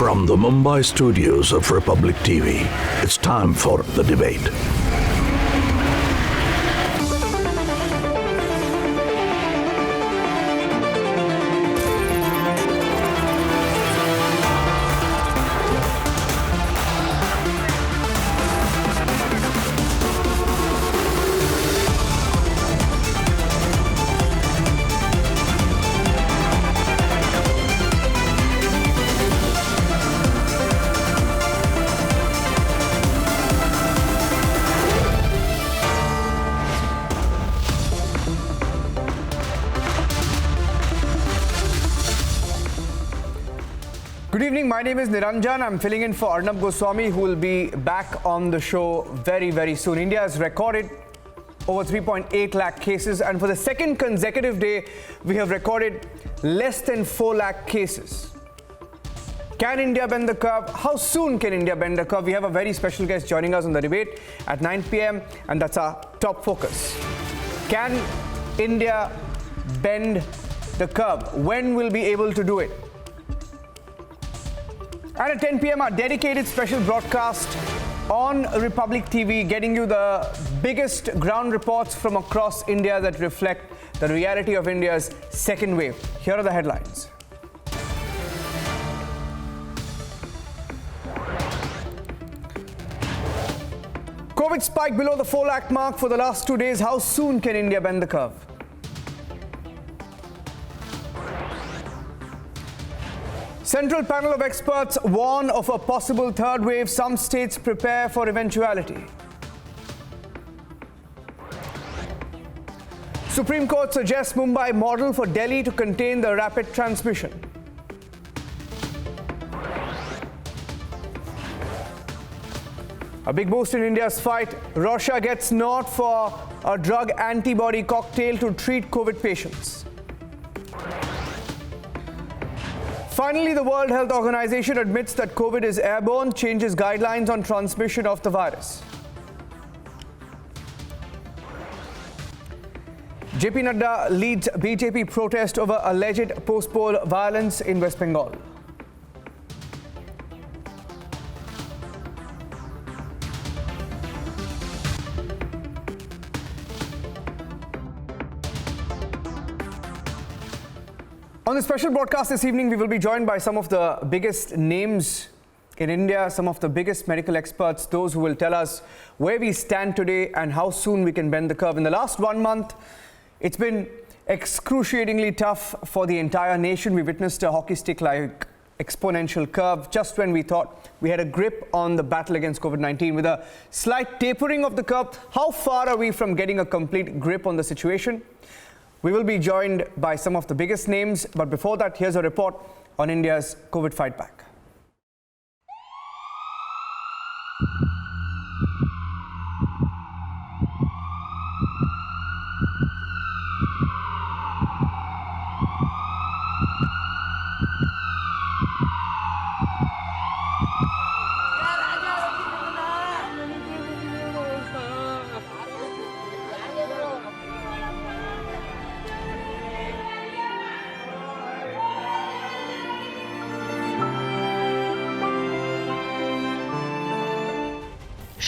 From the Mumbai studios of Republic TV, it's time for The Debate. Good evening, my name is Niranjan. I'm filling in for Arnab Goswami, who will be back on the show very, very soon. India has recorded over 3.8 lakh cases, and for the second consecutive day, we have recorded less than 4 lakh cases. Can India bend the curve? How soon can India bend the curve? We have a very special guest joining us on The Debate at 9 p.m. and that's our top focus. Can India bend the curve? When will we be able to do it? And at 10 p.m. our dedicated special broadcast on Republic TV, getting you the biggest ground reports from across India that reflect the reality of India's second wave. Here are the headlines. COVID spike below the 4 lakh mark for the last 2 days. How soon can India bend the curve? Central panel of experts warn of a possible third wave. Some states prepare for eventuality. Supreme Court suggests Mumbai model for Delhi to contain the rapid transmission. A big boost in India's fight. Russia gets nod for a drug antibody cocktail to treat COVID patients. Finally, the World Health Organization admits that COVID is airborne, changes guidelines on transmission of the virus. JP Nadda leads BJP protest over alleged post-poll violence in West Bengal. On the special broadcast this evening, we will be joined by some of the biggest names in India, some of the biggest medical experts, those who will tell us where we stand today and how soon we can bend the curve. In the last 1 month, it's been excruciatingly tough for the entire nation. We witnessed a hockey stick-like exponential curve just when we thought we had a grip on the battle against COVID-19. With a slight tapering of the curve, how far are we from getting a complete grip on the situation? We will be joined by some of the biggest names, but before that, here's a report on India's COVID fight back.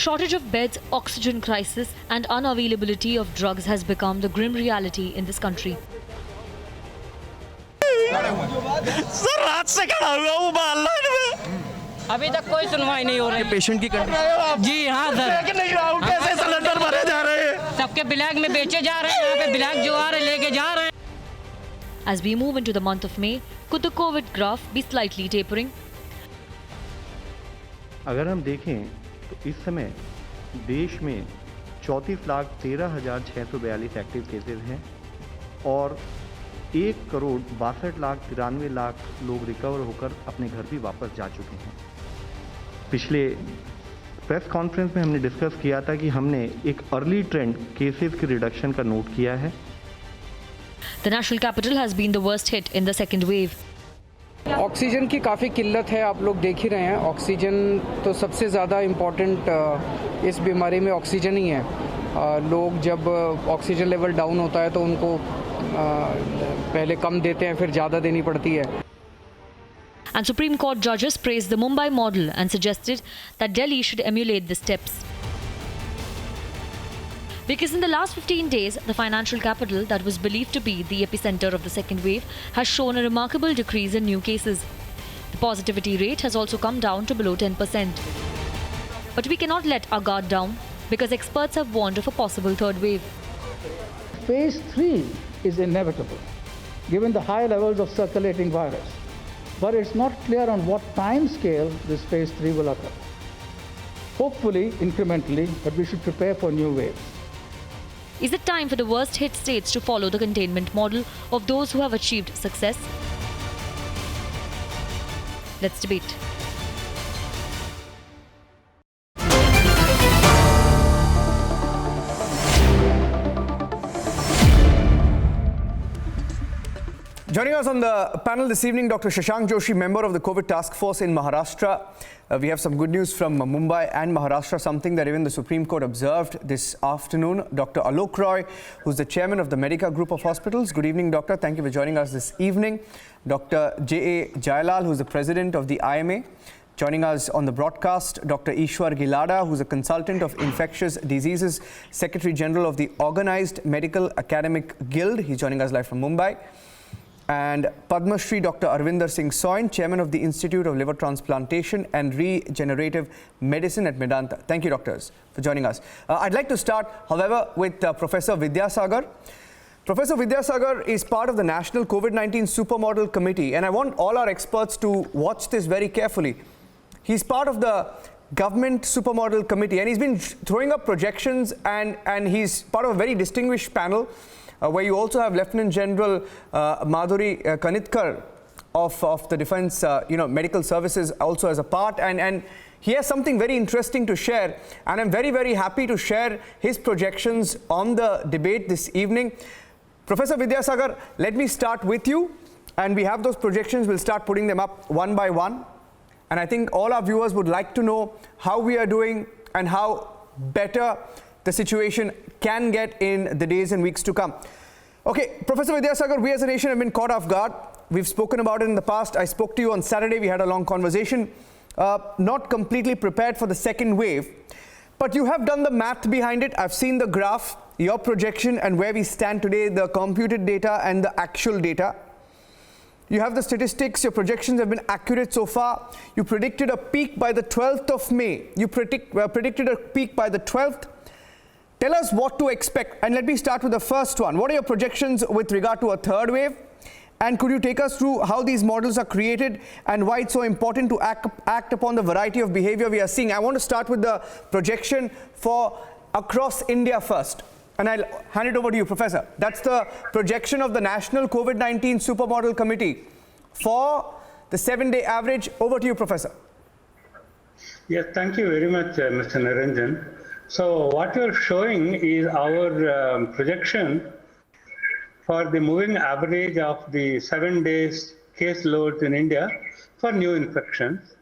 Shortage of beds, oxygen crisis and unavailability of drugs has become the grim reality in this country. अभी तक कोई सुनवाई नहीं हो रही patient की condition जी हाँ sir कैसे सिलेंडर भरे जा रहे हैं सबके ब्लैक में बेचे जा रहे हैं यहाँ पे ब्लैक जो आ रहे लेके जा रहे हैं As we move into the month of May, could the COVID graph be slightly tapering? अगर हम देखें तो इस समय देश में 34,13,642 एक्टिव केसेस हैं और 1,62,93,00,000 लोग रिकवर होकर अपने घर भी वापस जा चुके हैं। पिछले प्रेस कॉन्फ्रेंस में हमने डिस्कस किया था कि हमने एक अर्ली ट्रेंड केसेस की रिडक्शन का नोट किया है। The national capital has been the worst hit in the second wave. Oxygen की काफ़ी किल्लत है, आप लोग देख ही रहे हैं। ऑक्सीजन तो सबसे ज़्यादा इम्पॉर्टेंट इस बीमारी में ऑक्सीजन ही है। लोग जब ऑक्सीजन लेवल डाउन होता है तो उनको पहले कम देते हैं, फिर ज़्यादा देनी पड़ती है। And Supreme Court judges praised the Mumbai model and suggested that Delhi should emulate the steps. Because in the last 15 days, the financial capital that was believed to be the epicenter of the second wave has shown a remarkable decrease in new cases. The positivity rate has also come down to below 10%. But we cannot let our guard down because experts have warned of a possible third wave. Phase 3 is inevitable, given the high levels of circulating virus. But it's not clear on what time scale this phase 3 will occur. Hopefully, incrementally, but we should prepare for new waves. Is it time for the worst hit states to follow the containment model of those who have achieved success? Let's debate. Joining us on the panel this evening, Dr. Shashank Joshi, member of the COVID task force in Maharashtra. We have some good news from Mumbai and Maharashtra, something that even the Supreme Court observed this afternoon. Dr. Alok Roy, who's the chairman of the Medica Group of Hospitals. Good evening, doctor. Thank you for joining us this evening. Dr. J.A. Jayalal, who's the president of the IMA. Joining us on the broadcast, Dr. Ishwar Gilada, who's a consultant of infectious diseases, Secretary General of the Organized Medical Academic Guild. He's joining us live from Mumbai. And Padma Shri Dr. Arvinder Singh Soin, Chairman of the Institute of Liver Transplantation and Regenerative Medicine at Medanta. Thank you, doctors, for joining us. I'd like to start, however, with Professor Vidyasagar. Professor Vidyasagar is part of the National COVID-19 Supermodel Committee, and I want all our experts to watch this very carefully. He's part of the Government Supermodel Committee, and he's been throwing up projections, and he's part of a very distinguished panel, where you also have Lieutenant General Madhuri Kanitkar of the Defence Medical Services also as a part, and he has something very interesting to share, and I'm very, very happy to share his projections on the debate this evening. Professor Vidyasagar, let me start with you, and we have those projections. We'll start putting them up one by one, and I think all our viewers would like to know how we are doing and how better the situation can get in the days and weeks to come. Okay, Professor Vidyasagar, we as a nation have been caught off guard. We've spoken about it in the past. I spoke to you on Saturday. We had a long conversation. Not completely prepared for the second wave, but you have done the math behind it. I've seen the graph, your projection, and where we stand today, the computed data and the actual data. You have the statistics. Your projections have been accurate so far. You predicted a peak by the 12th of May. You predicted a peak by the 12th. Tell us what to expect, and let me start with the first one. What are your projections with regard to a third wave? And could you take us through how these models are created and why it's so important to act upon the variety of behavior we are seeing? I want to start with the projection for across India first, and I'll hand it over to you, Professor. That's the projection of the National COVID-19 Supermodel Committee for the 7-day average. Over to you, Professor. Yes, thank you very much, Mr. Niranjan. So what you're showing is our projection for the moving average of the 7 days case loads in India for new infections.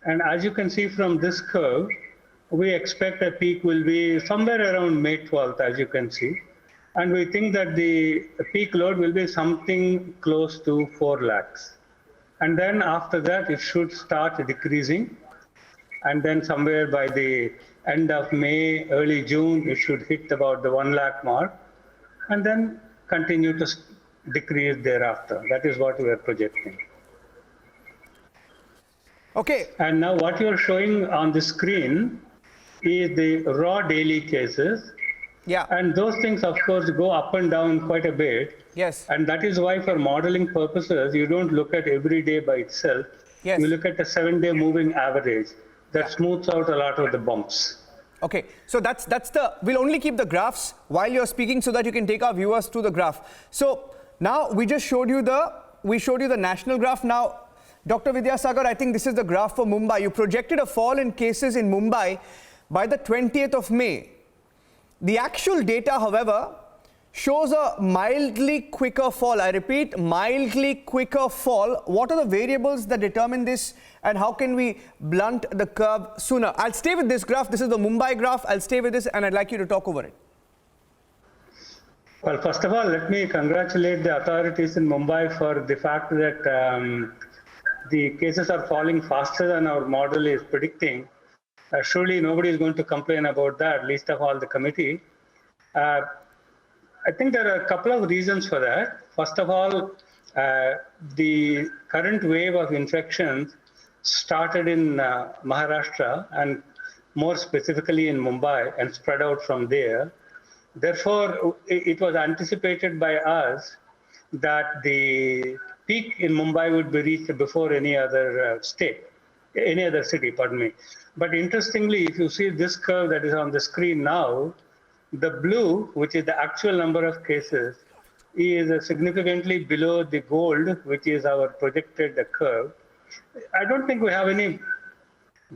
And as you can see from this curve, we expect a peak will be somewhere around May 12th, as you can see. And we think that the peak load will be something close to 4 lakhs. And then after that, it should start decreasing. And then somewhere by the end of May, early June, it should hit about the 1 lakh mark, and then continue to decrease thereafter. That is what we are projecting. Okay. And now what you are showing on the screen is the raw daily cases. Yeah. And those things, of course, go up and down quite a bit. Yes. And that is why, for modeling purposes, you don't look at every day by itself. Yes. You look at the 7-day moving average. That smooths out a lot of the bumps. Okay, so we'll only keep the graphs while you're speaking so that you can take our viewers through the graph. So now we just showed you the national graph. Now, Dr. Vidyasagar, I think this is the graph for Mumbai. You projected a fall in cases in Mumbai by the 20th of May. The actual data, however, shows a mildly quicker fall. I repeat, mildly quicker fall. What are the variables that determine this, and how can we blunt the curve sooner? I'll stay with this graph. This is the Mumbai graph. I'll stay with this, and I'd like you to talk over it. Well, first of all, let me congratulate the authorities in Mumbai for the fact that the cases are falling faster than our model is predicting, surely nobody is going to complain about that, least of all the committee. I think there are a couple of reasons for that. First of all, the current wave of infections started in Maharashtra and more specifically in Mumbai and spread out from there. Therefore, it was anticipated by us that the peak in Mumbai would be reached before any other city, pardon me. But interestingly, if you see this curve that is on the screen now, the blue, which is the actual number of cases, is significantly below the gold, which is our projected curve. I don't think we have any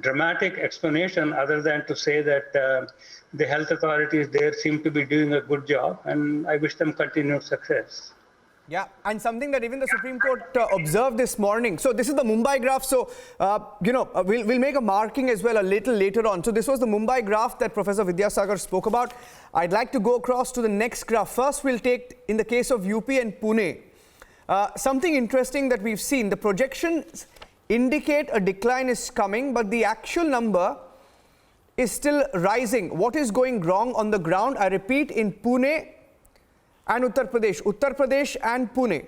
dramatic explanation other than to say that the health authorities there seem to be doing a good job, and I wish them continued success. Yeah, and something that even the Supreme Court observed this morning. So this is the Mumbai graph. So, we'll make a marking as well a little later on. So this was the Mumbai graph that Professor Vidyasagar spoke about. I'd like to go across to the next graph. First, we'll take in the case of UP and Pune. Something interesting that we've seen, the projections indicate a decline is coming, but the actual number is still rising. What is going wrong on the ground? I repeat, in Pune and Uttar Pradesh and Pune.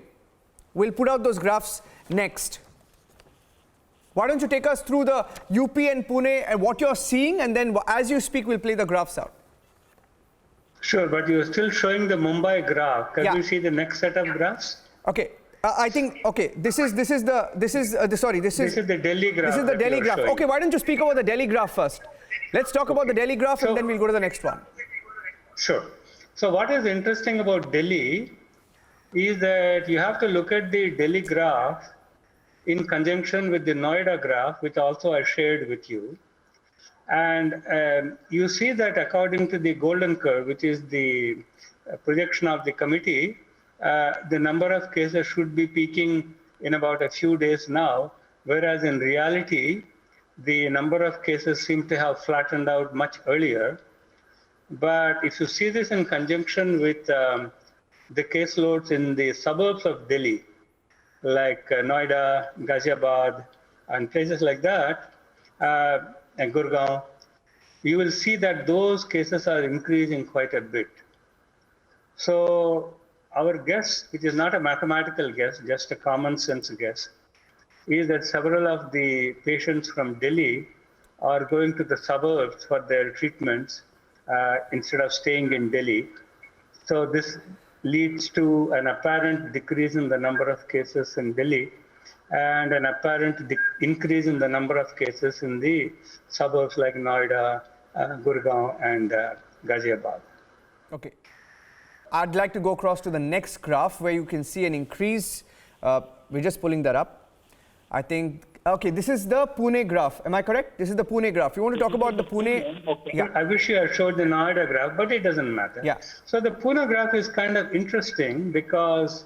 We'll put out those graphs next. Why don't you take us through the UP and Pune and what you're seeing, and then as you speak, we'll play the graphs out. Sure, but you're still showing the Mumbai graph. Can you see the next set of graphs? Okay. I think, okay, this is the Delhi graph. This is the Delhi graph. Okay, why don't you speak about the Delhi graph first? Let's talk about the Delhi graph and then we'll go to the next one. Sure. So what is interesting about Delhi is that you have to look at the Delhi graph in conjunction with the Noida graph, which also I shared with you. And you see that according to the golden curve, which is the projection of the committee, the number of cases should be peaking in about a few days now, whereas in reality, the number of cases seem to have flattened out much earlier. But if you see this in conjunction with the caseloads in the suburbs of Delhi, like Noida, Ghaziabad, and places like that, and Gurgaon, you will see that those cases are increasing quite a bit. So our guess, which is not a mathematical guess, just a common sense guess, is that several of the patients from Delhi are going to the suburbs for their treatments instead of staying in Delhi. So this leads to an apparent decrease in the number of cases in Delhi and an apparent increase in the number of cases in the suburbs like Noida, Gurgaon, and Ghaziabad. Okay. I'd like to go across to the next graph where you can see an increase. We're just pulling that up. I think, okay, this is the Pune graph. Am I correct? This is the Pune graph. You want to talk about the Pune? Okay. Yeah. I wish you had showed the Noida graph, but it doesn't matter. Yeah. So the Pune graph is kind of interesting because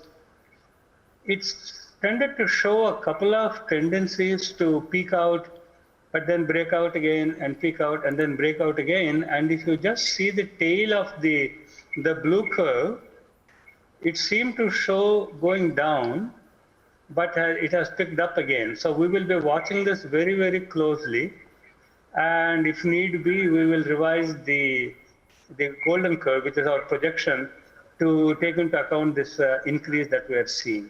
it's tended to show a couple of tendencies to peak out, but then break out again and peak out and then break out again. And if you just see the tail of the blue curve, it seemed to show going down, but it has picked up again. So we will be watching this very, very closely. And if need be, we will revise the golden curve, which is our projection, to take into account this increase that we are seeing.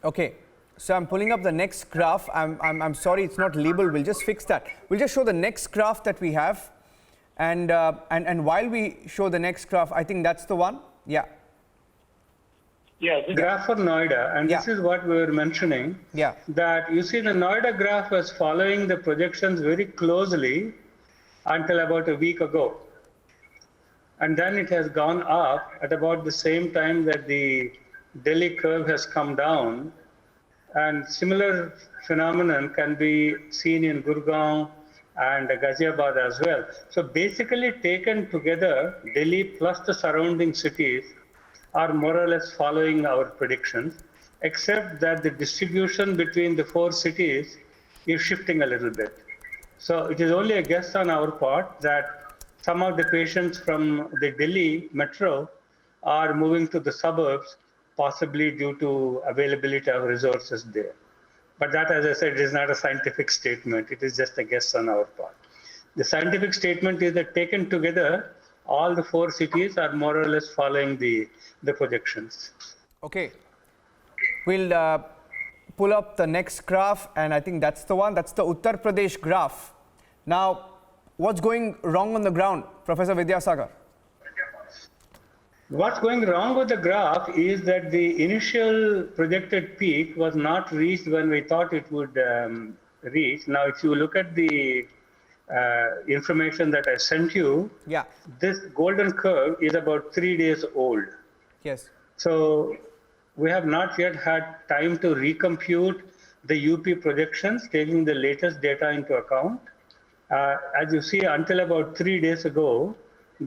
Okay. So I'm pulling up the next graph. I'm sorry, it's not labeled. We'll just fix that. We'll just show the next graph that we have. And while we show the next graph, I think that's the one. Yeah. Yeah, the graph for Noida, and this is what we were mentioning. Yeah. That you see the Noida graph was following the projections very closely until about a week ago. And then it has gone up at about the same time that the Delhi curve has come down. And similar phenomenon can be seen in Gurgaon and Ghaziabad as well. So basically taken together, Delhi plus the surrounding cities are more or less following our predictions, except that the distribution between the four cities is shifting a little bit. So it is only a guess on our part that some of the patients from the Delhi metro are moving to the suburbs, possibly due to availability of resources there. But that, as I said, is not a scientific statement. It is just a guess on our part. The scientific statement is that taken together, all the 4 cities are more or less following the projections. Okay. We'll pull up the next graph, and I think that's the one. That's the Uttar Pradesh graph. Now, what's going wrong on the ground, Professor Vidyasagar? What's going wrong with the graph is that the initial projected peak was not reached when we thought it would reach. Now, if you look at the information that I sent you, Yeah. this golden curve is about 3 days old. Yes. So we have not yet had time to recompute the UP projections, taking the latest data into account. As you see, until about 3 days ago,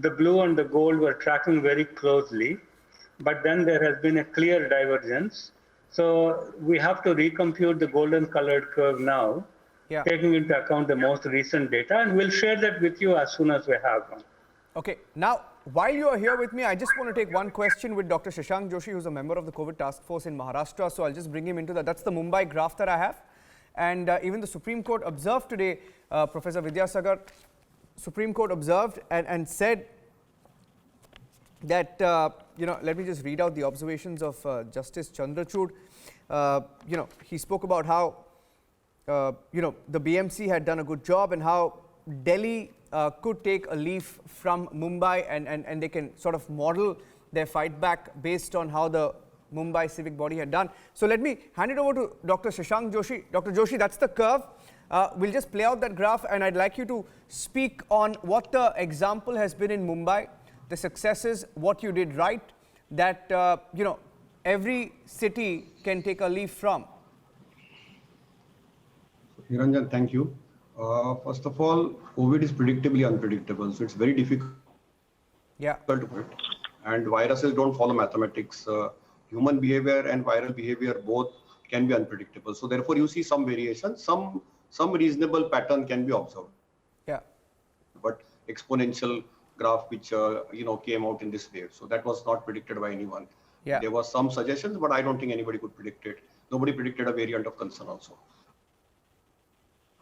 the blue and the gold were tracking very closely, but then there has been a clear divergence. So we have to recompute the golden colored curve now, Yeah. taking into account the most recent data, and we'll share that with you as soon as we have one. Okay. Now, while you are here with me, I just want to take one question with Dr. Shashank Joshi, who's a member of the COVID task force in Maharashtra. So I'll just bring him into that. That's the Mumbai graph that I have. And even the Supreme Court observed today, Professor Vidyasagar, Supreme Court observed and said that, let me just read out the observations of Justice Chandrachud. He spoke about how, the BMC had done a good job and how Delhi could take a leaf from Mumbai and they can sort of model their fight back based on how the Mumbai civic body had done. So let me hand it over to Dr. Shashank Joshi. Dr. Joshi, that's the curve. We'll just play out that graph, and I'd like you to speak on what the example has been in Mumbai, the successes, what you did right, that, every city can take a leaf from. Niranjan, thank you. First of all, COVID is predictably unpredictable, so it's very difficult to predict. And viruses don't follow mathematics. Human behavior and viral behavior both can be unpredictable. So therefore, you see some variation, some reasonable pattern can be observed. Yeah. But exponential graph which came out in this wave, so that was not predicted by anyone. Yeah. There was some suggestions, but I don't think anybody could predict it. Nobody predicted a variant of concern also.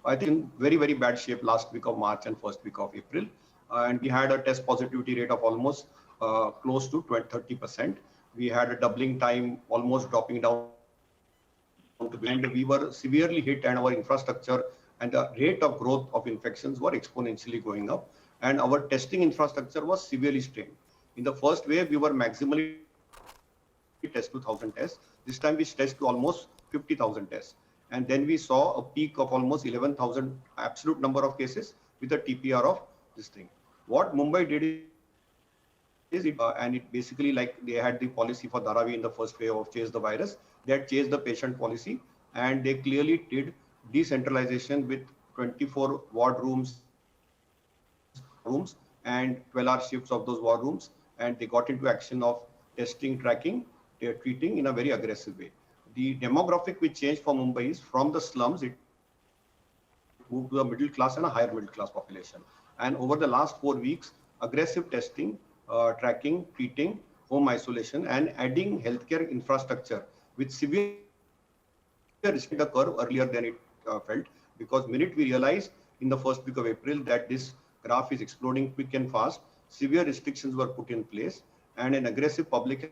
I think in very, very bad shape last week of March and first week of April. And we had a test positivity rate of almost close to 30%. We had a doubling time, almost dropping down to, and we were severely hit, and our infrastructure and the rate of growth of infections were exponentially going up. And our testing infrastructure was severely strained. In the first wave, we were maximally test 2,000 tests. This time we test to almost 50,000 tests. And then we saw a peak of almost 11,000 absolute number of cases with a TPR of this thing. What Mumbai did is, and it basically, like they had the policy for Dharavi in the first wave of chase the virus, they had chased the patient policy, and they clearly did decentralization with 24 ward rooms and 12-hour shifts of those ward rooms, and they got into action of testing, tracking, treating in a very aggressive way. The demographic which changed for Mumbai is from the slums, it moved to a middle class and a higher middle class population. And over the last 4 weeks, aggressive testing, tracking, treating, home isolation, and adding healthcare infrastructure with severe restriction the curve earlier than it felt, because minute we realized in the first week of April that this graph is exploding quick and fast, severe restrictions were put in place, and an aggressive public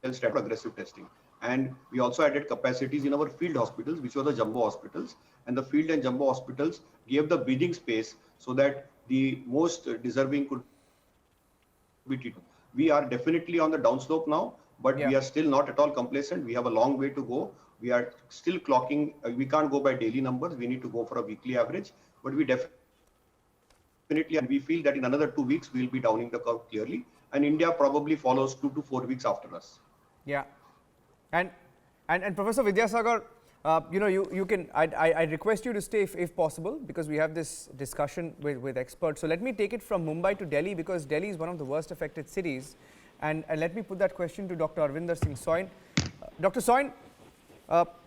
health strategy, aggressive testing. And we also added capacities in our field hospitals, which were the jumbo hospitals, and the field and jumbo hospitals gave the breathing space so that the most deserving could be treated. We are definitely on the downslope now, but we are still not at all complacent. We have a long way to go. We are still clocking. We can't go by daily numbers. We need to go for a weekly average, but we definitely, and we feel that in another 2 weeks, we'll be downing the curve clearly. And India probably follows 2 to 4 weeks after us. Yeah. And Professor Vidyasagar, you can, I request you to stay if possible, because we have this discussion with experts. So let me take it from Mumbai to Delhi, because Delhi is one of the worst affected cities. And let me put that question to Dr. Arvinder Singh Soin. Dr. Soin,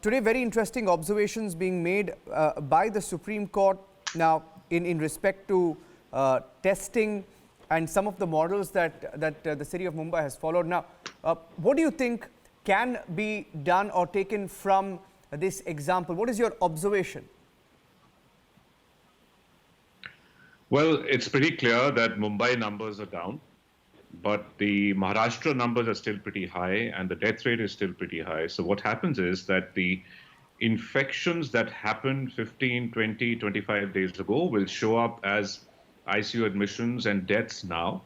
today very interesting observations being made by the Supreme Court now in respect to testing and some of the models that the city of Mumbai has followed. Now, what do you think can be done or taken from this example? What is your observation? Well, it's pretty clear that Mumbai numbers are down, but the Maharashtra numbers are still pretty high and the death rate is still pretty high. So what happens is that the infections that happened 15, 20, 25 days ago will show up as ICU admissions and deaths now.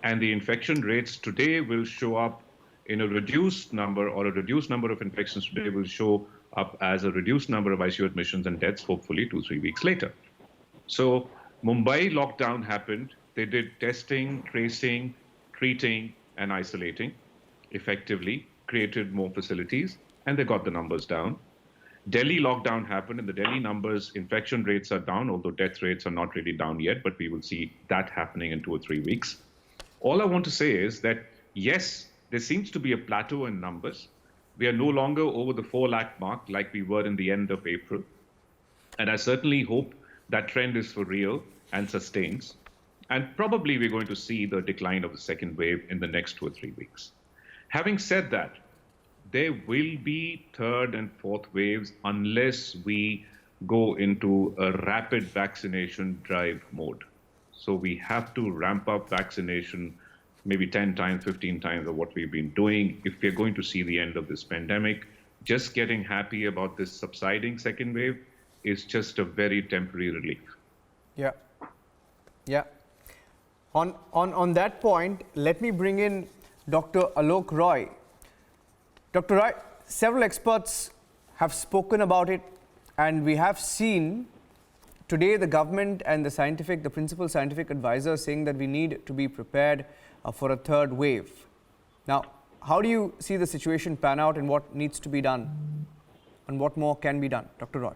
And the infection rates today will show up in a reduced number, or a reduced number of infections today will show up as a reduced number of ICU admissions and deaths, hopefully 2-3 weeks later. So Mumbai lockdown happened. They did testing, tracing, treating, and isolating effectively, created more facilities, and they got the numbers down. Delhi lockdown happened, and the Delhi numbers, infection rates are down, although death rates are not really down yet, but we will see that happening in 2 or 3 weeks. All I want to say is that, yes, there seems to be a plateau in numbers. We are no longer over the 4 lakh mark like we were in the end of April. And I certainly hope that trend is for real and sustains. And probably we're going to see the decline of the second wave in the next 2 or 3 weeks. Having said that, there will be third and fourth waves unless we go into a rapid vaccination drive mode. So we have to ramp up vaccination maybe 10 times, 15 times of what we've been doing if we're going to see the end of this pandemic. Just getting happy about this subsiding second wave is just a very temporary relief. Yeah. Yeah. On that point, let me bring in Dr. Alok Roy. Dr. Roy, several experts have spoken about it, and we have seen today the government and the principal scientific advisor saying that we need to be prepared for a third wave. Now, how do you see the situation pan out, and what needs to be done, and what more can be done? Dr. Roy.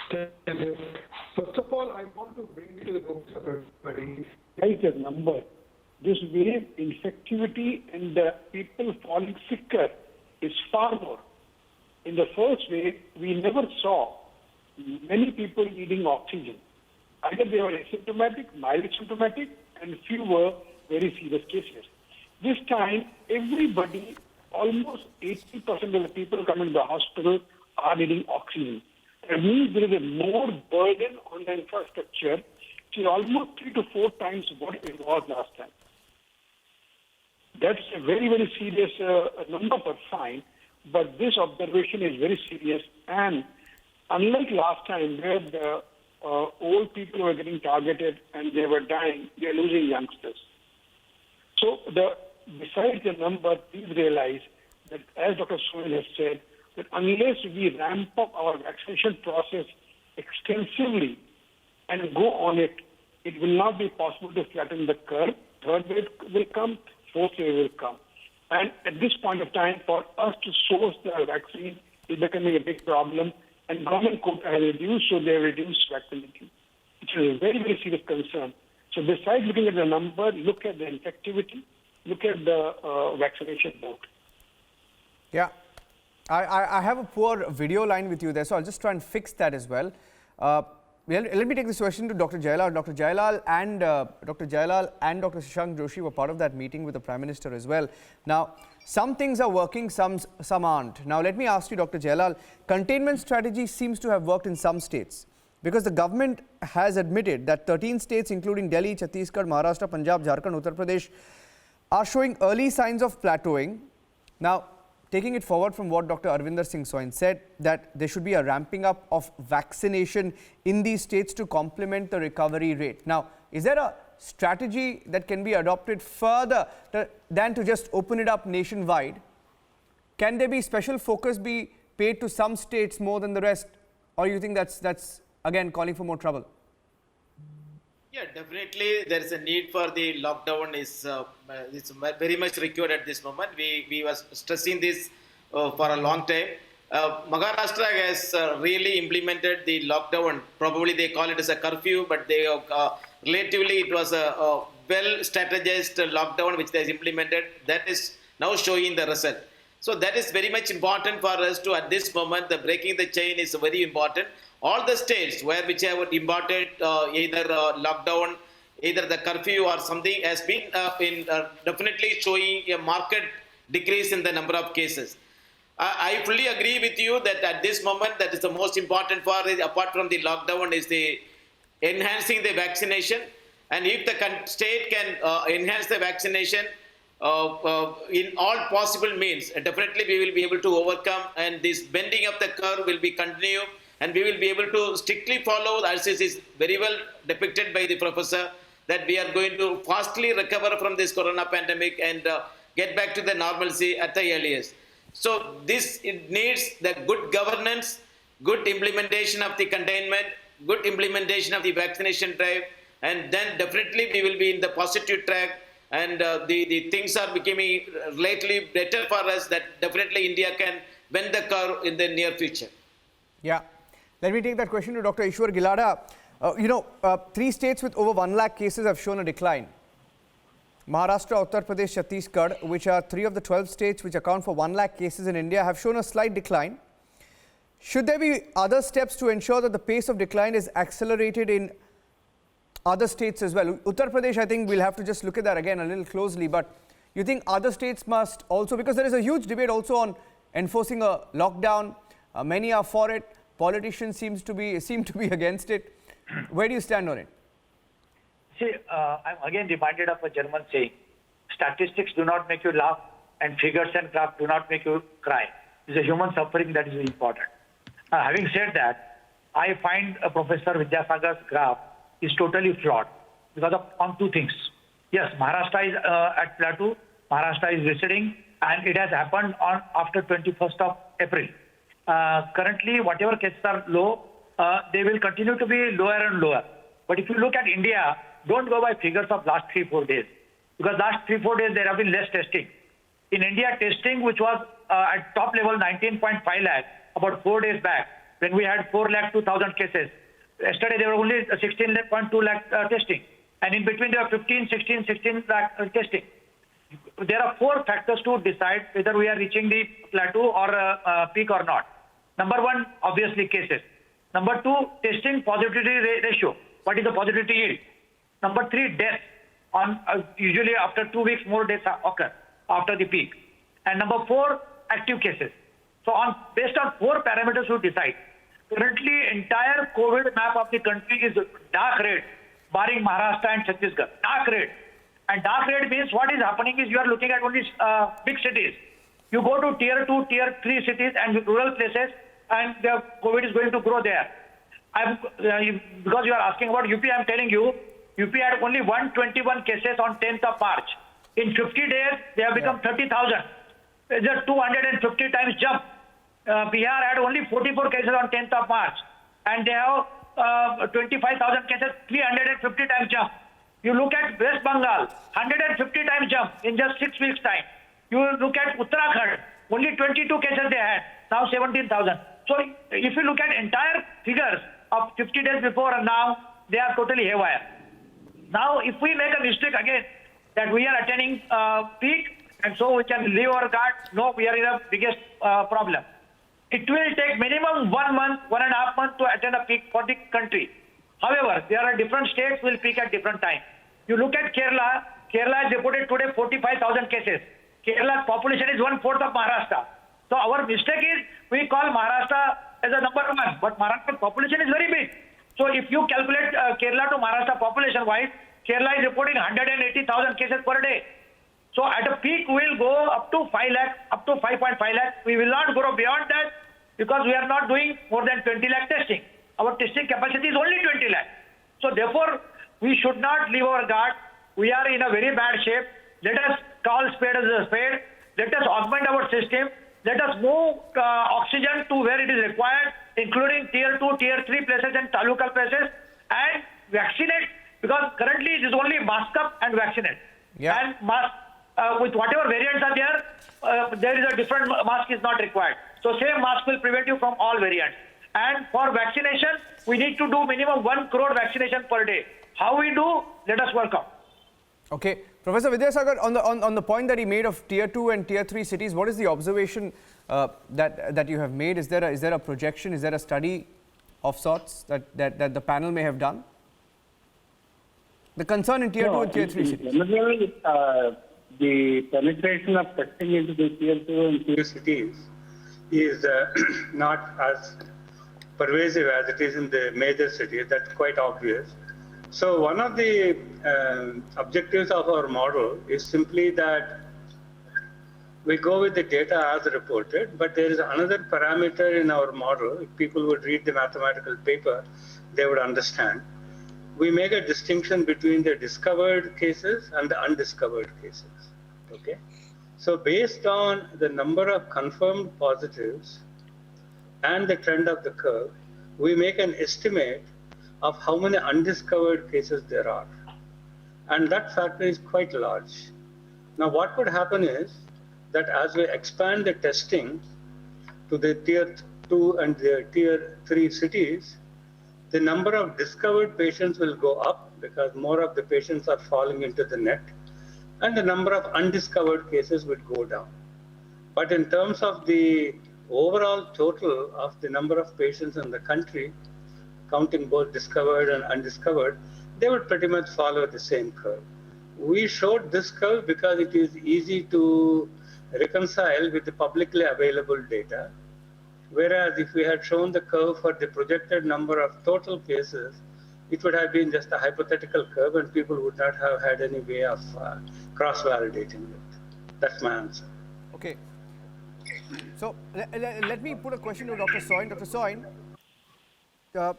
First of all, I want to bring to the notice of everybody, guys, a number. This wave infectivity and the people falling sicker is far more. In the first wave, we never saw many people needing oxygen. Either they were asymptomatic, mild symptomatic, and few were very serious cases. This time, everybody, almost 80% of the people coming to the hospital are needing oxygen. That means there is a more burden on the infrastructure, which is almost 3 to 4 times what it was last time. That's a very, very serious number per fine, but this observation is very serious. And unlike last time where the old people were getting targeted and they were dying, they are losing youngsters. So besides the number, please realize that, as Dr. Sohail has said, that unless we ramp up our vaccination process extensively and go on it, it will not be possible to flatten the curve. Third wave will come, fourth wave will come. And at this point of time, for us to source the vaccine is becoming a big problem, and government quota has reduced, so they have reduced vaccination, which is a very, very serious concern. So besides looking at the number, look at the infectivity, look at the vaccination both. Yeah. I have a poor video line with you there, so I'll just try and fix that as well. Let me take this question to Dr. Jailal. Dr. Jailal and Dr. Shashank Joshi were part of that meeting with the Prime Minister as well. Now, some things are working, some aren't. Now, let me ask you, Dr. Jailal, containment strategy seems to have worked in some states, because the government has admitted that 13 states, including Delhi, Chhattisgarh, Maharashtra, Punjab, Jharkhand, Uttar Pradesh, are showing early signs of plateauing. Now, taking it forward from what Dr. Arvinder Singh Soin said, that there should be a ramping up of vaccination in these states to complement the recovery rate. Now, is there a strategy that can be adopted further than to just open it up nationwide? Can there be special focus be paid to some states more than the rest, or you think that's again calling for more trouble? Yeah, definitely there is a need for the lockdown is very much required at this moment. We were stressing this for a long time. Maharashtra has really implemented the lockdown. Probably they call it as a curfew, but they relatively it was a well strategized lockdown which they has implemented. That is now showing the result. So that is very much important for us to, at this moment, the breaking the chain is very important. All the states which have imported either lockdown, either the curfew or something has been definitely showing a marked decrease in the number of cases. I fully agree with you that at this moment, that is the most important for apart from the lockdown is the enhancing the vaccination. And if the state can enhance the vaccination in all possible means, definitely we will be able to overcome, and this bending of the curve will be continue, and we will be able to strictly follow, as this is very well depicted by the professor, that we are going to fastly recover from this corona pandemic and get back to the normalcy at the earliest. So this it needs the good governance, good implementation of the containment, good implementation of the vaccination drive, and then definitely we will be in the positive track, and the things are becoming lately better for us, that definitely India can bend the curve in the near future. Yeah. Let me take that question to Dr. Ishwar Gilada. 3 states with over 1 lakh cases have shown a decline. Maharashtra, Uttar Pradesh, Chhattisgarh, which are 3 of the 12 states which account for 1 lakh cases in India, have shown a slight decline. Should there be other steps to ensure that the pace of decline is accelerated in other states as well? Uttar Pradesh, I think we'll have to just look at that again a little closely, but you think other states must also, because there is a huge debate also on enforcing a lockdown. Many are for it. Politicians seem to be against it. Where do you stand on it? See, I'm again reminded of a German saying, statistics do not make you laugh and figures and graphs do not make you cry. It's a human suffering that is important. Having said that, I find Professor Vidyasagar's graph is totally flawed because of on 2 things. Yes, Maharashtra is at plateau, Maharashtra is receding, and it has happened on after 21st of April. Currently, whatever cases are low, they will continue to be lower and lower. But if you look at India, don't go by figures of last 3-4 days, because last 3-4 days there have been less testing. In India, testing which was at top level 19.5 lakh about 4 days back, when we had 4,02,000 cases. Yesterday there were only 16.2 lakh testing, and in between there were 16 lakh testing. There are 4 factors to decide whether we are reaching the plateau or peak or not. Number 1, obviously cases. Number 2, testing positivity ratio. What is the positivity yield? Number 3, death. On usually after 2 weeks, more deaths occur after the peak. And number 4, active cases. So based on 4 parameters, we decide. Currently, entire COVID map of the country is dark red, barring Maharashtra and Chhattisgarh. Dark red. And dark red means what is happening is you are looking at only big cities. You go to tier 2, tier 3 cities and rural places, and the COVID is going to grow there. Because you are asking about UP, I am telling you, UP had only 121 cases on 10th of March. In 50 days, they have become 30,000. It's a 250 times jump. Bihar had only 44 cases on 10th of March, and they have 25,000 cases, 350 times jump. You look at West Bengal, 150 times jump in just 6 weeks' time. You look at Uttarakhand, only 22 cases they had, now 17,000. So if you look at entire figures of 50 days before and now, they are totally haywire. Now, if we make a mistake again, that we are attaining peak, and so we can leave our guard, no, we are in the biggest problem. It will take minimum 1 month, 1.5 months to attain a peak for the country. However, there are different states will peak at different times. You look at Kerala. Kerala has reported today 45,000 cases. Kerala's population is 1/4 of Maharashtra. So our mistake is we call Maharashtra as a number 1, but Maharashtra's population is very big. So if you calculate Kerala to Maharashtra population-wise, Kerala is reporting 180,000 cases per day. So at a peak, we will go up to 5 lakh, up to 5.5 lakh. We will not go beyond that because we are not doing more than 20 lakh testing. Our testing capacity is only 20 lakh. So therefore, we should not leave our guard. We are in a very bad shape. Let us call spade as a spade. Let us augment our system. Let us move oxygen to where it is required, including tier 2, tier 3 places and taluka places, and vaccinate, because currently it is only mask up and vaccinate. Yeah. And mask, with whatever variants are there, there is a different mask is not required. So same mask will prevent you from all variants. And for vaccination, we need to do minimum 1 crore vaccination per day. How we do, let us work out. Okay. Professor Vidyasagar, on the point that he made of tier 2 and tier 3 cities, what is the observation that you have made? Is there a projection? Is there a study of sorts that the panel may have done? The concern in tier 2 and tier 3 cities. Generally, the penetration of testing into the tier 2 and tier cities is not as pervasive as it is in the major cities. That's quite obvious. So one of the objectives of our model is simply that we go with the data as reported, but there is another parameter in our model. If people would read the mathematical paper, they would understand. We make a distinction between the discovered cases and the undiscovered cases, okay? So based on the number of confirmed positives and the trend of the curve, we make an estimate of how many undiscovered cases there are. And that factor is quite large. Now what would happen is that as we expand the testing to the tier 2 and the tier 3 cities, the number of discovered patients will go up because more of the patients are falling into the net, and the number of undiscovered cases would go down. But in terms of the overall total of the number of patients in the country, counting both discovered and undiscovered, they would pretty much follow the same curve. We showed this curve because it is easy to reconcile with the publicly available data. Whereas if we had shown the curve for the projected number of total cases, it would have been just a hypothetical curve and people would not have had any way of cross-validating it. That's my answer. Okay. So let me put a question to Dr. Soin. Dr. Soin,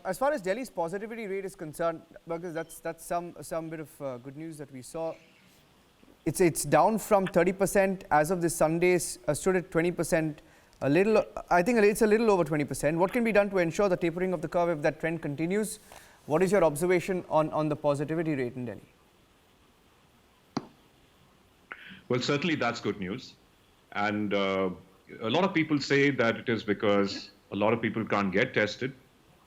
as far as Delhi's positivity rate is concerned, because that's some bit of good news that we saw. It's down from 30% as of this Sunday, stood at 20%. I think it's a little over 20%. What can be done to ensure the tapering of the curve if that trend continues? What is your observation on the positivity rate in Delhi? Well, certainly that's good news. And a lot of people say that it is because a lot of people can't get tested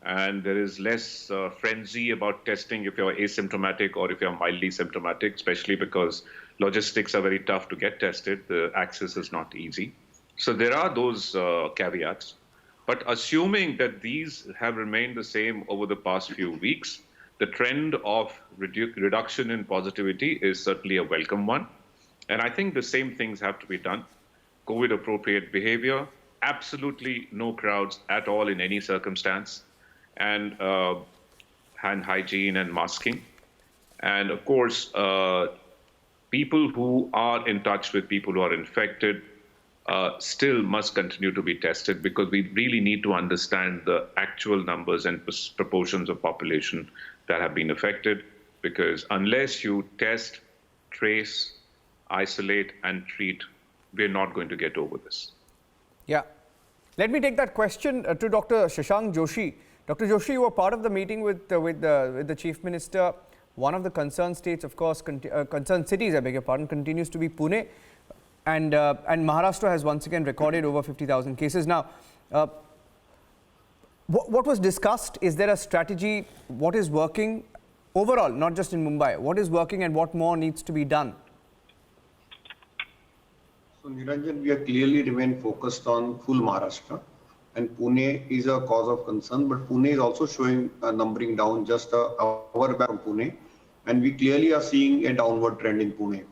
and there is less frenzy about testing if you're asymptomatic or if you're mildly symptomatic, especially because logistics are very tough to get tested. The access is not easy. So there are those caveats. But assuming that these have remained the same over the past few weeks, the trend of reduction in positivity is certainly a welcome one. And I think the same things have to be done. COVID-appropriate behavior, absolutely no crowds at all in any circumstance, and hand hygiene and masking. And of course, people who are in touch with people who are infected still must continue to be tested because we really need to understand the actual numbers and proportions of population that have been affected, because unless you test, trace, isolate and treat, we're not going to get over this. Yeah. Let me take that question to Dr. Shashank Joshi. Dr. Joshi, you were part of the meeting with the Chief Minister. One of the concerned states, of course, concerned cities, I beg your pardon, continues to be Pune. And Maharashtra has once again recorded over 50,000 cases. Now, what was discussed? Is there a strategy? What is working overall, not just in Mumbai? What is working and what more needs to be done? So, Niranjan, we are clearly remain focused on full Maharashtra. And Pune is a cause of concern, but Pune is also showing numbering down just an hour back from Pune. And we clearly are seeing a downward trend in Pune.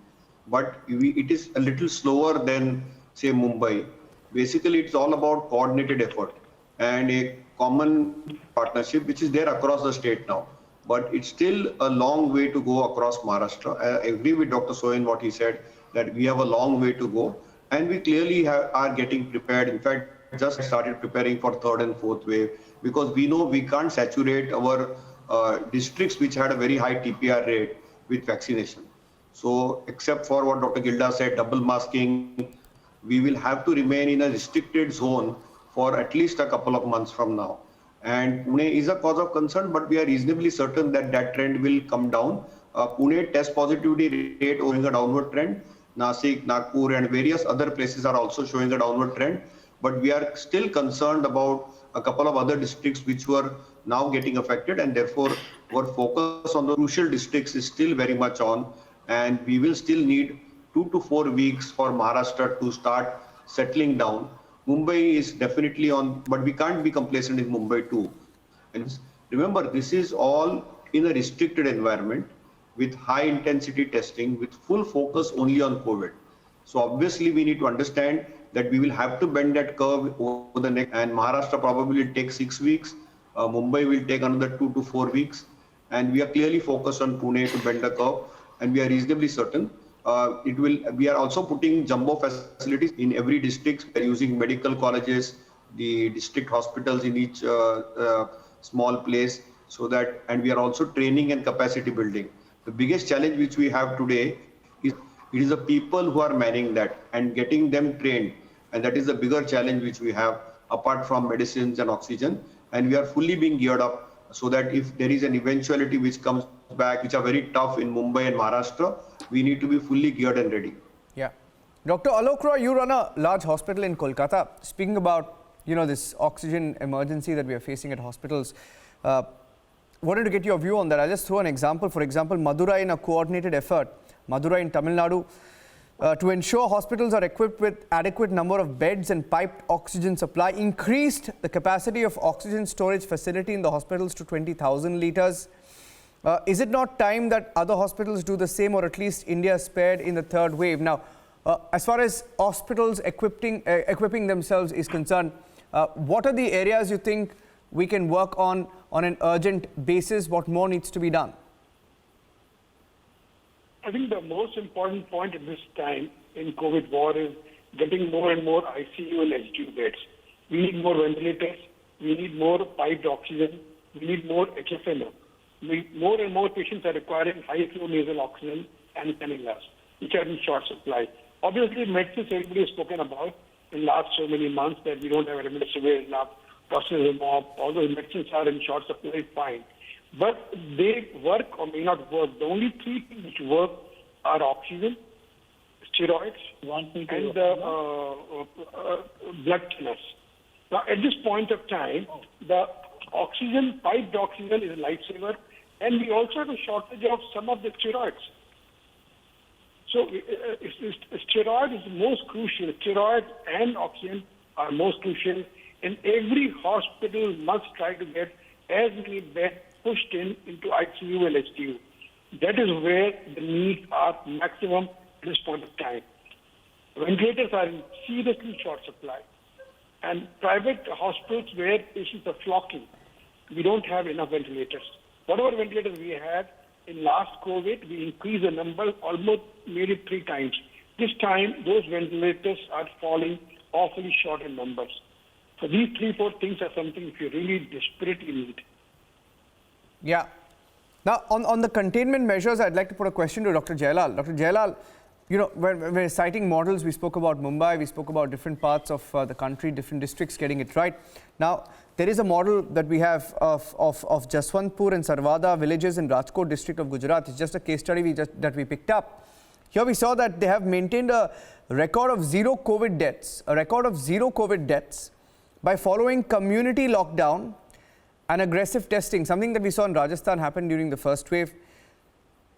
But it is a little slower than, say, Mumbai. Basically, it's all about coordinated effort and a common partnership, which is there across the state now. But it's still a long way to go across Maharashtra. I agree with Dr. Soin what he said, that we have a long way to go. And we clearly are getting prepared. In fact, just started preparing for third and fourth wave, because we know we can't saturate our districts which had a very high TPR rate with vaccination. So except for what Dr. Gilda said, double masking, we will have to remain in a restricted zone for at least a couple of months from now. And Pune is a cause of concern, but we are reasonably certain that that trend will come down. Pune test positivity rate showing a downward trend. Nasik, Nagpur and various other places are also showing a downward trend. But we are still concerned about a couple of other districts which were now getting affected, and therefore our focus on the crucial districts is still very much on, and we will still need 2 to 4 weeks for Maharashtra to start settling down. Mumbai is definitely on, but we can't be complacent in Mumbai too. And remember, this is all in a restricted environment with high intensity testing, with full focus only on COVID. So obviously we need to understand that we will have to bend that curve over the next, and Maharashtra probably will take 6 weeks. Mumbai will take another 2 to 4 weeks. And we are clearly focused on Pune to bend the curve. And we are reasonably certain we are also putting jumbo facilities in every district. We are using medical colleges, the district hospitals in each small place, so that, and we are also training and capacity building. The biggest challenge which we have today is it is the people who are manning that and getting them trained, and that is the bigger challenge which we have apart from medicines and oxygen. And we are fully being geared up so that if there is an eventuality which comes back, which are very tough in Mumbai and Maharashtra, we need to be fully geared and ready. Yeah. Dr. Alok Roy, you run a large hospital in Kolkata. Speaking about, this oxygen emergency that we are facing at hospitals, wanted to get your view on that. I'll just throw an example. For example, Madurai, in a coordinated effort, Madurai in Tamil Nadu, to ensure hospitals are equipped with adequate number of beds and piped oxygen supply, increased the capacity of oxygen storage facility in the hospitals to 20,000 litres. Is it not time that other hospitals do the same, or at least India spared in the third wave? Now, as far as hospitals equipping themselves is concerned, what are the areas you think we can work on an urgent basis? What more needs to be done? I think the most important point at this time in COVID war is getting more and more ICU and HDU beds. We need more ventilators. We need more piped oxygen. We need more HFNO. More and more patients are requiring high flow nasal oxygen and cannulas, which are in short supply. Obviously, medicines everybody has spoken about in last so many months that we don't have remdesivir enough, tocilizumab, all those medicines are in short supply, fine. But they work or may not work. The only three things which work are oxygen, steroids, and blood thinners. Now, at this point of time, the oxygen, piped oxygen is a lifesaver, and we also have a shortage of some of the steroids. So steroid is most crucial. Steroid and oxygen are most crucial, and every hospital must try to get as many beds pushed into ICU and HDU. That is where the needs are maximum at this point of time. Ventilators are in seriously short supply. And private hospitals where patients are flocking, we don't have enough ventilators. Whatever ventilators we had in last COVID, we increased the number almost made it 3 times. This time, those ventilators are falling awfully short in numbers. So these 3-4 things are something if you really desperately need. Yeah. Now, on the containment measures, I'd like to put a question to Dr. Jailal. Dr. Jailal, when we're citing models, we spoke about Mumbai, we spoke about different parts of the country, different districts getting it right. Now, there is a model that we have of Jaswantpur and Sarvada villages in Rajkot district of Gujarat. It's just a case study that we picked up. Here we saw that they have maintained a record of zero COVID deaths by following community lockdown and aggressive testing, something that we saw in Rajasthan happen during the first wave.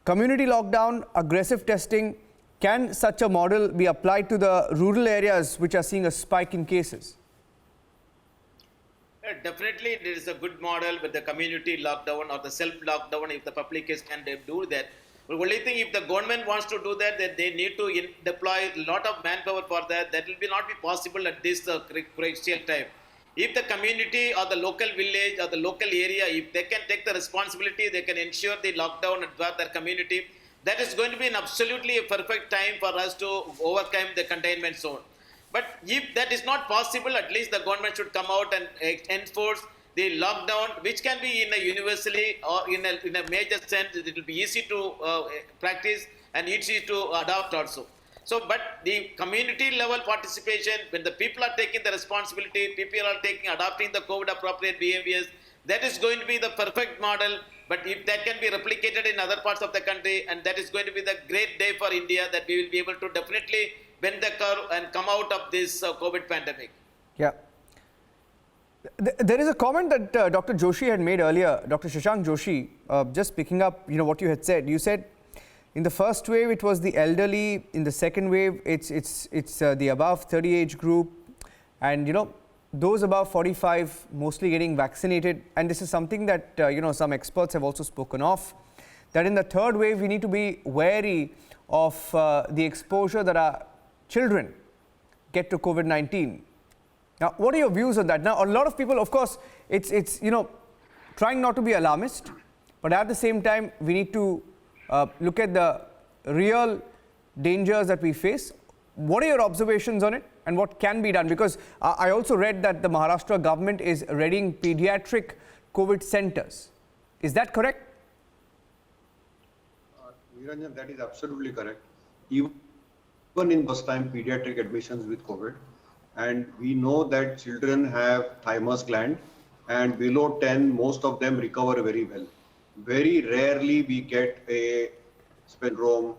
Community lockdown, aggressive testing. Can such a model be applied to the rural areas which are seeing a spike in cases? Definitely, it is a good model with the community lockdown or the self-lockdown if the public can do that. But only thing, if the government wants to do that, then they need to deploy a lot of manpower for that. That will not be possible at this crucial time. If the community or the local village or the local area, if they can take the responsibility, they can ensure the lockdown at their community, that is going to be an absolutely perfect time for us to overcome the containment zone. But if that is not possible, at least the government should come out and enforce the lockdown, which can be in a universally or in a major sense. It will be easy to practice and easy to adopt also. So, but the community level participation, when the people are taking the responsibility, people are adopting the COVID appropriate behaviors, that is going to be the perfect model. But if that can be replicated in other parts of the country, and that is going to be the great day for India, that we will be able to definitely bend the curve and come out of this COVID pandemic. Yeah. There is a comment that Dr. Joshi had made earlier, Dr. Shashank Joshi, just picking up what you had said. You said in the first wave it was the elderly, in the second wave it's the above 30 age group, and those above 45 mostly getting vaccinated. And this is something that some experts have also spoken of, that in the third wave we need to be wary of the exposure that our children get to COVID-19. Now, what are your views on that? Now, a lot of people, of course, it's trying not to be alarmist, but at the same time, we need to look at the real dangers that we face. What are your observations on it and what can be done? Because I also read that the Maharashtra government is readying pediatric COVID centers. Is that correct? Niranjan, that is absolutely correct. Even in those time pediatric admissions with COVID, and we know that children have thymus gland, and below 10, most of them recover very well. Very rarely we get a syndrome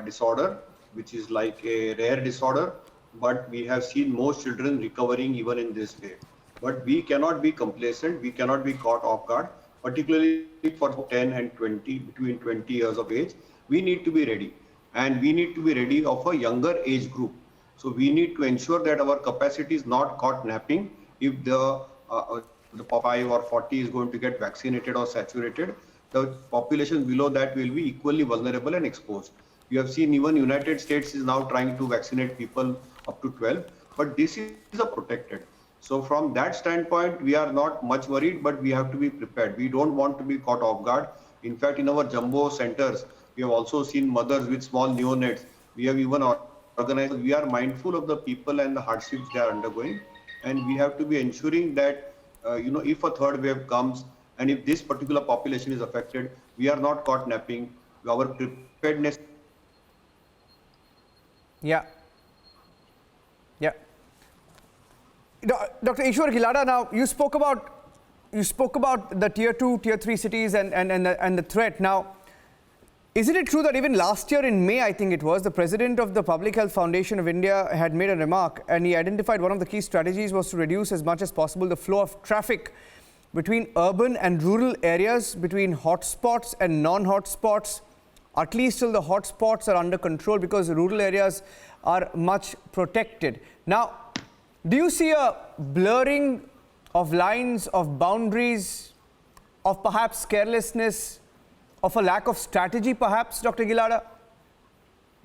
disorder, which is like a rare disorder, but we have seen most children recovering even in this way. But we cannot be complacent, we cannot be caught off guard, particularly for 10 and 20, between 20 years of age. We need to be ready, and we need to be ready of a younger age group. So we need to ensure that our capacity is not caught napping if the 5 or 40 is going to get vaccinated or saturated. The population below that will be equally vulnerable and exposed. You have seen even United States is now trying to vaccinate people up to 12, but this is a protected. So from that standpoint, we are not much worried, but we have to be prepared. We don't want to be caught off guard. In fact, in our jumbo centers, we have also seen mothers with small neonates. We have even organized, we are mindful of the people and the hardships they are undergoing. And we have to be ensuring that, if a third wave comes and if this particular population is affected, we are not caught napping. Our preparedness. Yeah. Dr. Ishwar Gilada, now you spoke about the tier 2, tier 3 cities and the threat. Now, isn't it true that even last year in May, I think it was, the president of the Public Health Foundation of India had made a remark, and he identified one of the key strategies was to reduce as much as possible the flow of traffic between urban and rural areas, between hotspots and non-hotspots, at least till the hotspots are under control, because rural areas are much protected. Now, do you see a blurring of lines, of boundaries, of perhaps carelessness, of a lack of strategy perhaps, Dr. Gilada?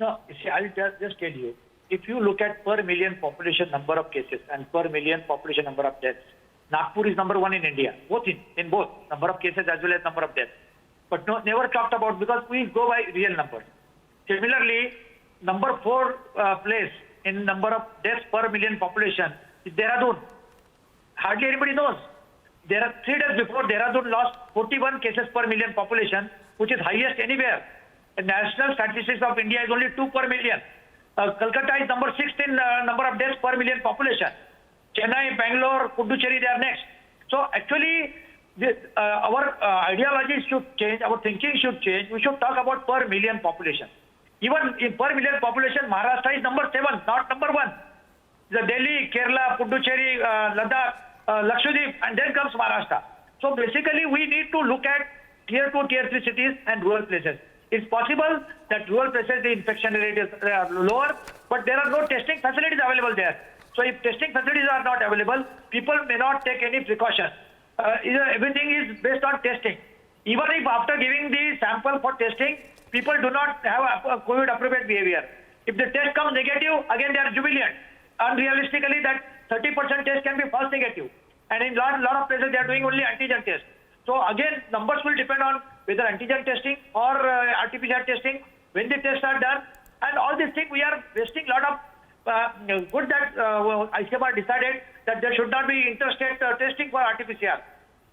No, see, I'll just tell you, if you look at per million population number of cases and per million population number of deaths, Nagpur is number 1 in India, in both number of cases as well as number of deaths. But never talked about, because we go by real numbers. Similarly, number 4 place in number of deaths per million population is Dehradun. Hardly anybody knows. There are 3 days before, Dehradun lost 41 cases per million population, which is highest anywhere. The national statistics of India is only 2 per million. Calcutta is number 6 in number of deaths per million population. Chennai, Bangalore, Puducherry, they are next. So actually, our ideology should change, our thinking should change. We should talk about per million population. Even in per million population, Maharashtra is number 7, not number 1. The Delhi, Kerala, Puducherry, Ladakh, Lakshadweep, and then comes Maharashtra. So basically, we need to look at tier 2, tier 3 cities and rural places. It's possible that rural places, the infection rate is lower, but there are no testing facilities available there. So if testing facilities are not available, people may not take any precaution. Everything is based on testing. Even if after giving the sample for testing, people do not have a COVID-appropriate behavior. If the test comes negative, again they are jubilant. Unrealistically, that 30% test can be false negative. And in lot of places, they are doing only antigen test. So again, numbers will depend on whether antigen testing or RT-PCR testing, when the tests are done. And all these things, we are wasting a lot of good that ICMR decided that there should not be interstate testing for RT-PCR.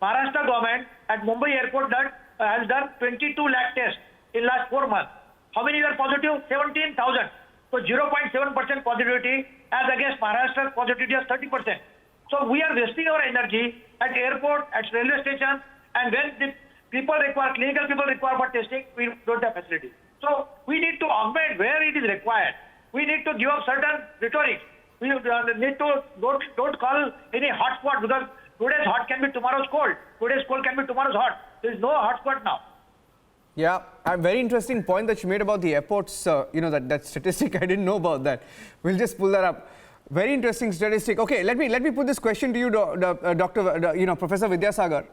Maharashtra government at Mumbai airport has done 22 lakh tests in last 4 months. How many were positive? 17,000. So 0.7% positivity as against Maharashtra's positivity of 30%. So we are wasting our energy at airport, at railway stations, and when the people require, clinical people require for testing, we don't have facility. So we need to augment where it is required. We need to give up certain rhetoric. We need to don't call any hotspot, because today's hot can be tomorrow's cold. Today's cold can be tomorrow's hot. There is no hotspot now. Yeah, a very interesting point that you made about the airports, that statistic, I didn't know about that. We'll just pull that up. Very interesting statistic. Okay, let me put this question to you, Professor Vidyasagar.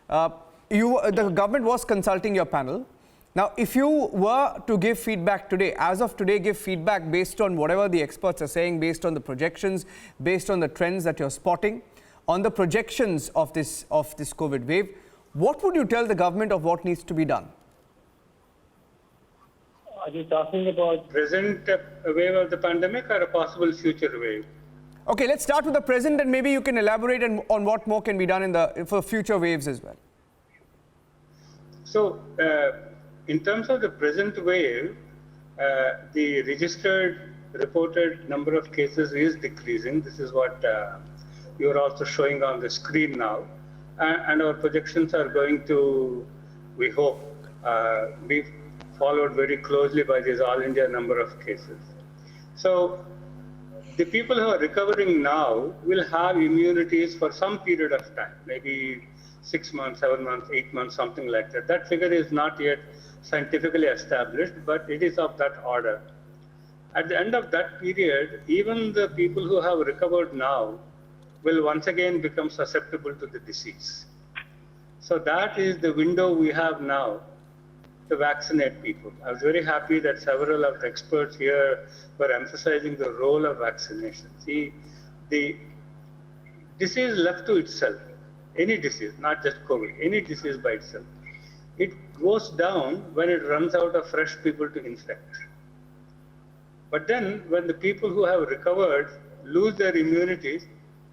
The government was consulting your panel, Now, if you were to give feedback today, as of today, give feedback based on whatever the experts are saying, based on the projections, based on the trends that you're spotting, on the projections of this COVID wave, what would you tell the government of what needs to be done? Are you talking about present wave of the pandemic or a possible future wave? Okay, let's start with the present, and maybe you can elaborate on what more can be done for future waves as well. So, in terms of the present wave, the registered reported number of cases is decreasing. This is what you are also showing on the screen now. And our projections are going to, we hope, be followed very closely by this all India number of cases. So the people who are recovering now will have immunities for some period of time, maybe 6 months, 7 months, 8 months, something like that. That figure is not yet scientifically established, but it is of that order. At the end of that period, even the people who have recovered now will once again become susceptible to the disease. So that is the window we have now to vaccinate people. I was very happy that several of the experts here were emphasizing the role of vaccination. See, the disease left to itself, any disease, not just COVID, any disease by itself, it goes down when it runs out of fresh people to infect. But then when the people who have recovered lose their immunities,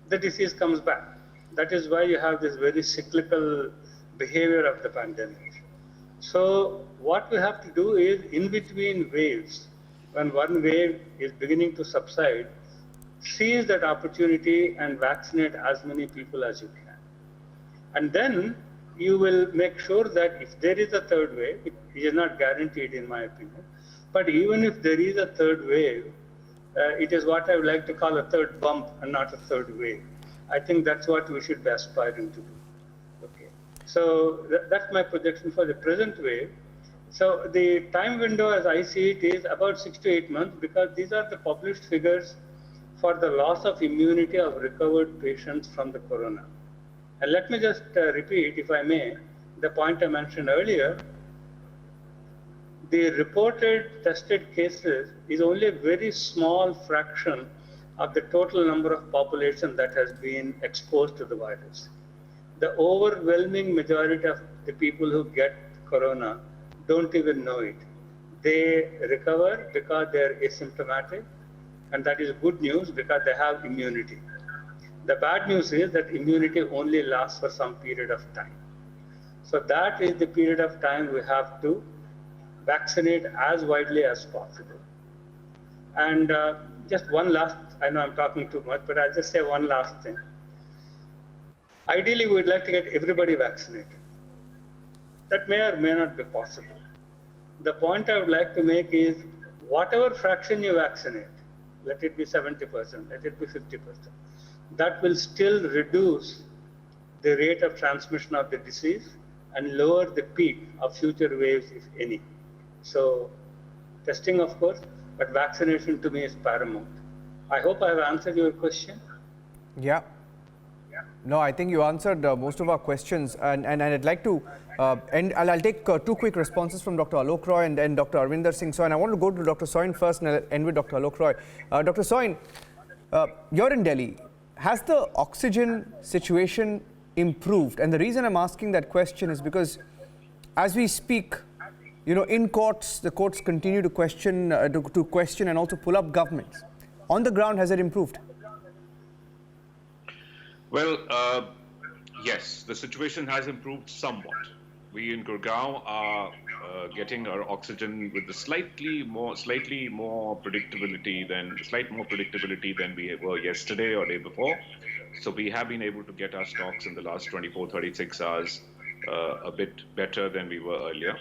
the disease comes back. That is why you have this very cyclical behavior of the pandemic. So what we have to do is, in between waves, when one wave is beginning to subside, seize that opportunity and vaccinate as many people as you can. And then you will make sure that if there is a third wave, it is not guaranteed in my opinion, but even if there is a third wave, it is what I would like to call a third bump and not a third wave. I think that's what we should be aspiring to do. Okay. So that's my projection for the present wave. So the time window as I see it is about 6 to 8 months, because these are the published figures for the loss of immunity of recovered patients from the corona. And let me just repeat, if I may, the point I mentioned earlier. The reported tested cases is only a very small fraction of the total number of population that has been exposed to the virus. The overwhelming majority of the people who get corona don't even know it. They recover because they're asymptomatic, and that is good news because they have immunity. The bad news is that immunity only lasts for some period of time. So that is the period of time we have to vaccinate as widely as possible. And just one last, I know I'm talking too much, but I'll just say one last thing. Ideally, we'd like to get everybody vaccinated. That may or may not be possible. The point I would like to make is, whatever fraction you vaccinate, let it be 70%, let it be 50%, that will still reduce the rate of transmission of the disease and lower the peak of future waves, if any. So testing, of course, but vaccination to me is paramount. I hope I have answered your question. Yeah. No, I think you answered most of our questions, and I'd like to end. I'll take two quick responses from Dr. Alok Roy and Dr. Arvinder Singh Soin. I want to go to Dr. Soin first, and I'll end with Dr. Alok Roy. Dr. Soin, you're in Delhi. Has the oxygen situation improved? And the reason I'm asking that question is because, as we speak, you know, in courts, the courts continue to question and also pull up governments. On the ground, has it improved? Well, yes, the situation has improved somewhat. We in Gurgaon are getting our oxygen with the slightly more predictability than we were yesterday or day before. So we have been able to get our stocks in the last 24, 36 hours a bit better than we were earlier.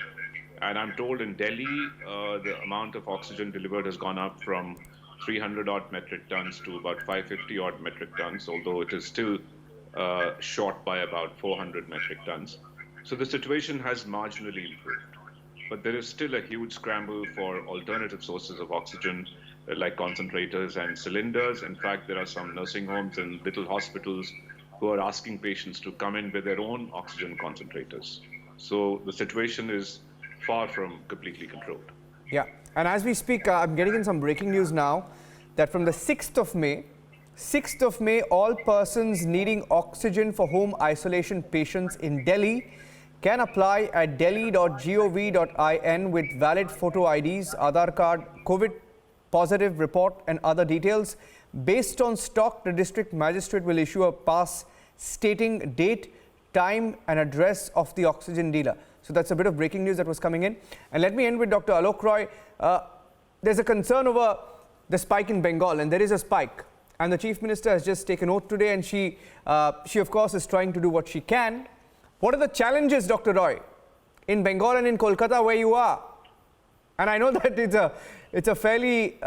And I'm told in Delhi, the amount of oxygen delivered has gone up from 300 odd metric tons to about 550 odd metric tons, although it is still short by about 400 metric tons. So the situation has marginally improved. But there is still a huge scramble for alternative sources of oxygen, like concentrators and cylinders. In fact, there are some nursing homes and little hospitals who are asking patients to come in with their own oxygen concentrators. So the situation is far from completely controlled. Yeah, and as we speak, I'm getting in some breaking news now that from the 6th of May, all persons needing oxygen for home isolation patients in Delhi can apply at delhi.gov.in with valid photo IDs, Aadhaar card, COVID positive report and other details. Based on stock, the district magistrate will issue a pass stating date, time and address of the oxygen dealer. So that's a bit of breaking news that was coming in. And let me end with Dr. Alok Roy. There's a concern over the spike in Bengal, and there is a spike. And the Chief Minister has just taken oath today, and she of course is trying to do what she can. What are the challenges, Dr. Roy, in Bengal and in Kolkata where you are? And I know that it's a fairly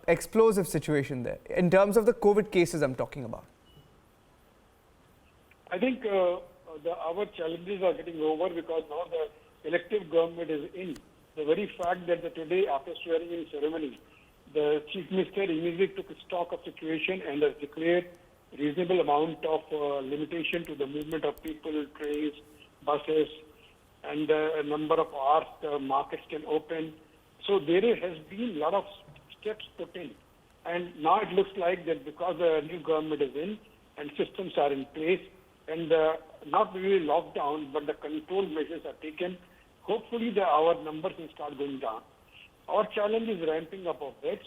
explosive situation there in terms of the COVID cases I'm talking about. I think our challenges are getting over because now the elective government is in. The very fact that today, after swearing in ceremony, the Chief Minister immediately took stock of situation and has declared reasonable amount of limitation to the movement of people, trains, buses, and a number of hours the markets can open. So there has been a lot of steps put in. And now it looks like that because the new government is in and systems are in place and not really lockdown, but the control measures are taken, hopefully our numbers will start going down. Our challenge is ramping up of beds,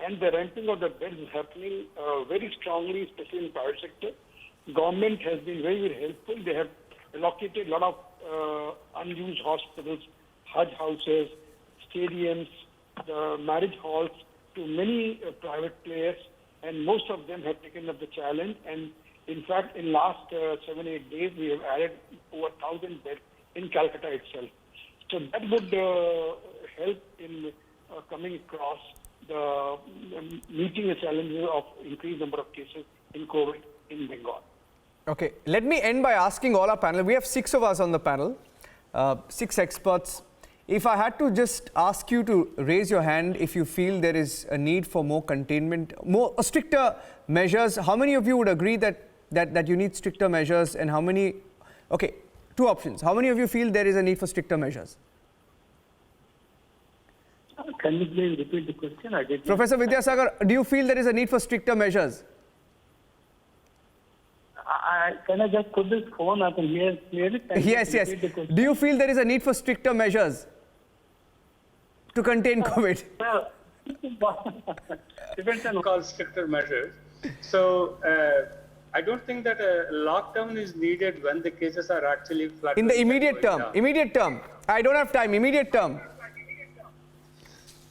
and the ramping of the beds is happening very strongly, especially in private sector. Government has been very, very helpful. They have allocated a lot of unused hospitals, Hajj houses, stadiums, marriage halls to many private players, and most of them have taken up the challenge. And in fact, in last 7-8 days, we have added over 1,000 beds in Calcutta itself. So that would help in coming across the meeting the challenges of increased number of cases in COVID in Bengal. Okay, let me end by asking all our panel. We have 6 of us on the panel, 6 experts. If I had to just ask you to raise your hand if you feel there is a need for more containment, more stricter measures, how many of you would agree that you need stricter measures, and how many? Okay, 2 options. How many of you feel there is a need for stricter measures? Can you please repeat the question? I did Professor Vidyasagar, do you feel there is a need for stricter measures? Can I just put this phone up and hear clearly? Yes. Do you feel there is a need for stricter measures to contain COVID? Well, depends on called stricter measures. So I don't think that a lockdown is needed when the cases are actually flat. In the immediate term. I don't have time. Immediate term.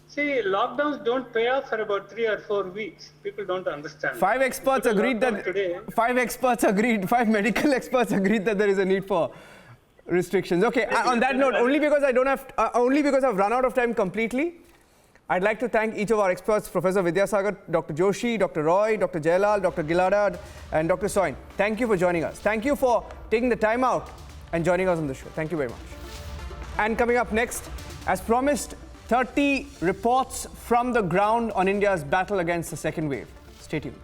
See, lockdowns don't pay off for about 3 or 4 weeks. People don't understand. 5 experts agreed that today, 5 medical experts agreed that there is a need for restrictions. Okay, on that note, only because I've run out of time completely, I'd like to thank each of our experts, Professor Vidyasagar, Dr. Joshi, Dr. Roy, Dr. Jailal, Dr. Gilada, and Dr. Soin. Thank you for joining us. Thank you for taking the time out and joining us on the show. Thank you very much. And coming up next, as promised, 30 reports from the ground on India's battle against the second wave. Stay tuned.